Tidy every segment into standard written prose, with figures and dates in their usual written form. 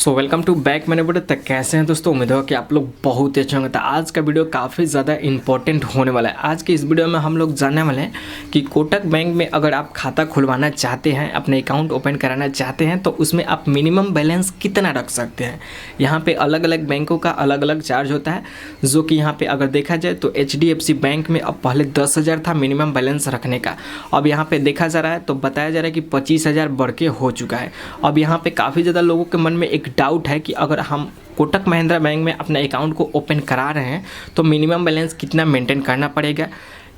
So welcome to back. मैंने बोला तक कैसे हैं दोस्तों, उम्मीद है कि आप लोग बहुत ही अच्छे होंगे। तो आज का वीडियो काफ़ी ज़्यादा इंपॉर्टेंट होने वाला है। आज के इस वीडियो में हम लोग जानने वाले हैं कि कोटक बैंक में अगर आप खाता खुलवाना चाहते हैं, अपने अकाउंट ओपन कराना चाहते हैं, तो उसमें आप मिनिमम बैलेंस कितना रख सकते हैं। यहाँ पे अलग अलग बैंकों का अलग अलग चार्ज होता है, जो कि यहाँ पे अगर देखा जाए तो HDFC बैंक में अब पहले 10,000 था मिनिमम बैलेंस रखने का। अब यहाँ पे देखा जा रहा है तो बताया जा रहा है कि 25,000 बढ़ के हो चुका है। अब यहाँ पे काफ़ी ज़्यादा लोगों के मन में एक डाउट है कि अगर हम कोटक महिंद्रा बैंक में अपने अकाउंट को ओपन करा रहे हैं तो मिनिमम बैलेंस कितना मेंटेन करना पड़ेगा,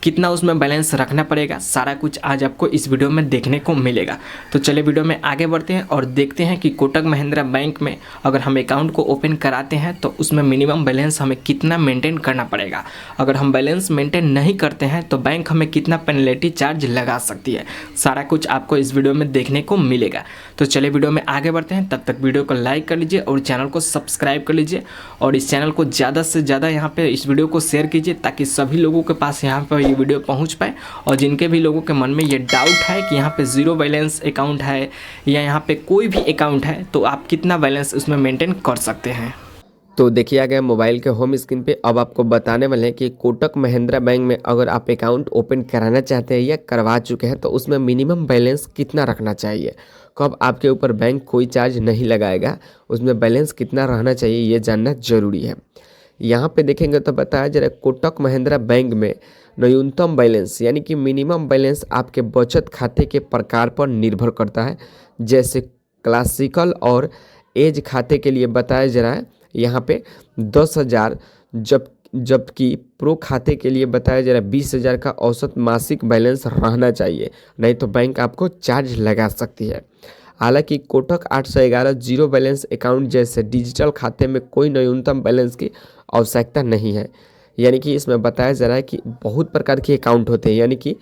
कितना उसमें बैलेंस रखना पड़ेगा, सारा कुछ आज आपको इस वीडियो में देखने को मिलेगा। तो चलिए वीडियो में आगे बढ़ते हैं और देखते हैं कि कोटक महिंद्रा बैंक में अगर हम अकाउंट को ओपन कराते हैं तो उसमें मिनिमम बैलेंस हमें कितना मेंटेन करना पड़ेगा। अगर हम बैलेंस मेंटेन नहीं करते हैं तो बैंक हमें कितना पेनल्टी चार्ज लगा सकती है, सारा कुछ आपको इस वीडियो में देखने को मिलेगा। तो चलिए वीडियो में आगे बढ़ते हैं। तब तक वीडियो को लाइक कर लीजिए और चैनल को सब्सक्राइब कर लीजिए और इस चैनल को ज़्यादा से ज़्यादा यहाँ पे इस वीडियो को शेयर कीजिए ताकि सभी लोगों के पास यहाँ पर ये वीडियो पहुँच पाए। और जिनके भी लोगों के मन में ये डाउट है कि यहाँ पे ज़ीरो बैलेंस अकाउंट है या यहाँ पे कोई भी अकाउंट है तो आप कितना बैलेंस उसमें मेंटेन कर सकते हैं। तो देखिए आ गया मोबाइल के होम स्क्रीन पे। अब आपको बताने वाले हैं कि कोटक महिंद्रा बैंक में अगर आप अकाउंट ओपन कराना चाहते हैं या करवा चुके हैं तो उसमें मिनिमम बैलेंस कितना रखना चाहिए। कब आपके ऊपर बैंक कोई चार्ज नहीं लगाएगा, उसमें बैलेंस कितना रहना चाहिए ये जानना जरूरी है। यहाँ पे देखेंगे तो बताया जा रहा है कोटक महिंद्रा बैंक में न्यूनतम बैलेंस यानी कि मिनिमम बैलेंस आपके बचत खाते के प्रकार पर निर्भर करता है। जैसे क्लासिकल और एज खाते के लिए बताया जा रहा है यहाँ पे 10,000, जबकि प्रो खाते के लिए बताया जा रहा है 20,000 का औसत मासिक बैलेंस रहना चाहिए, नहीं तो बैंक आपको चार्ज लगा सकती है। हालांकि कोटक 811 जीरो बैलेंस अकाउंट जैसे डिजिटल खाते में कोई न्यूनतम बैलेंस की आवश्यकता नहीं है। यानी कि इसमें बताया जा रहा है कि बहुत प्रकार के अकाउंट होते हैं, यानी कि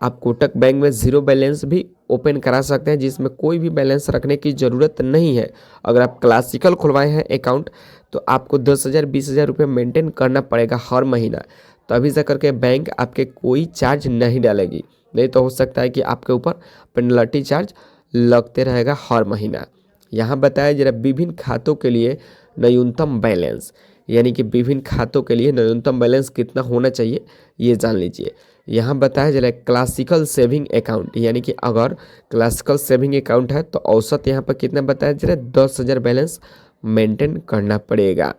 आप कोटक बैंक में ज़ीरो बैलेंस भी ओपन करा सकते हैं जिसमें कोई भी बैलेंस रखने की ज़रूरत नहीं है। अगर आप क्लासिकल खुलवाए हैं अकाउंट तो आपको 10,000 20,000 रुपये मेंटेन करना पड़ेगा हर महीना, तभी से करके बैंक आपके कोई चार्ज नहीं डालेगी, नहीं तो हो सकता है कि आपके ऊपर पेनल्टी चार्ज लगते रहेगा हर महीना। यहाँ बताया जा रहा है विभिन्न खातों के लिए न्यूनतम बैलेंस, यानी कि विभिन्न खातों के लिए न्यूनतम बैलेंस कितना होना चाहिए ये जान लीजिए। यहाँ बताया जा रहा है क्लासिकल सेविंग अकाउंट, यानी कि अगर क्लासिकल सेविंग अकाउंट है तो औसत यहाँ पर कितना बताया जा रहा है 10,000 बैलेंस मेंटेन करना पड़ेगा।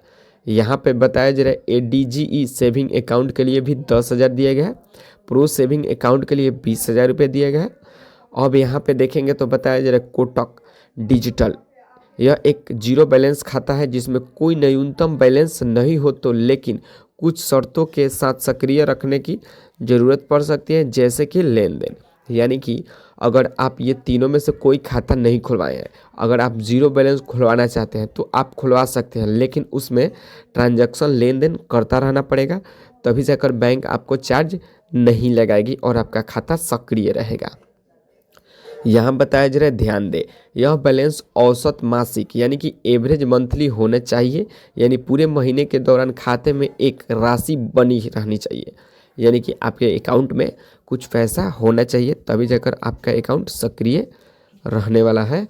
यहाँ पे बताया जा रहा है ADGE सेविंग अकाउंट के लिए भी 10,000 दिया गया है, प्रो सेविंग अकाउंट के लिए 20,000 रुपये दिया गया है। अब यहाँ पे देखेंगे तो बताया जा रहा है कोटक डिजिटल, यह एक जीरो बैलेंस खाता है जिसमें कोई न्यूनतम बैलेंस नहीं हो तो लेकिन कुछ शर्तों के साथ सक्रिय रखने की ज़रूरत पड़ सकती है, जैसे कि लेन देन। यानी कि अगर आप ये तीनों में से कोई खाता नहीं खुलवाए हैं, अगर आप ज़ीरो बैलेंस खुलवाना चाहते हैं तो आप खुलवा सकते हैं, लेकिन उसमें ट्रांजैक्शन लेन देन करता रहना पड़ेगा, तभी जाकर बैंक आपको चार्ज नहीं लगाएगी और आपका खाता सक्रिय रहेगा। यहाँ बताया जा रहा है ध्यान दें, यह बैलेंस औसत मासिक यानी कि एवरेज मंथली होना चाहिए, यानी पूरे महीने के दौरान खाते में एक राशि बनी रहनी चाहिए, यानी कि आपके अकाउंट में कुछ पैसा होना चाहिए, तभी जाकर आपका अकाउंट सक्रिय रहने वाला है।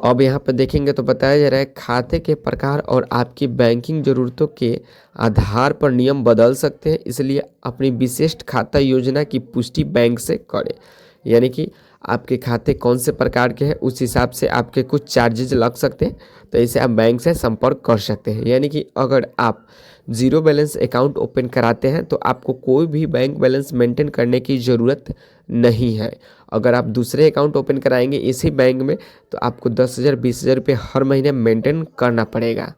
अब यहाँ पर देखेंगे तो बताया जा रहा है खाते के प्रकार और आपकी बैंकिंग ज़रूरतों के आधार पर नियम बदल सकते हैं, इसलिए अपनी विशिष्ट खाता योजना की पुष्टि बैंक से करें। यानी कि आपके खाते कौन से प्रकार के हैं उस हिसाब से आपके कुछ चार्जेज लग सकते हैं, तो इसे आप बैंक से संपर्क कर सकते हैं। यानी कि अगर आप ज़ीरो बैलेंस अकाउंट ओपन कराते हैं तो आपको कोई भी बैंक बैलेंस मेंटेन करने की ज़रूरत नहीं है। अगर आप दूसरे अकाउंट ओपन कराएंगे इसी बैंक में तो आपको 10,000 20,000 रुपये हर महीने मेंटेन करना पड़ेगा।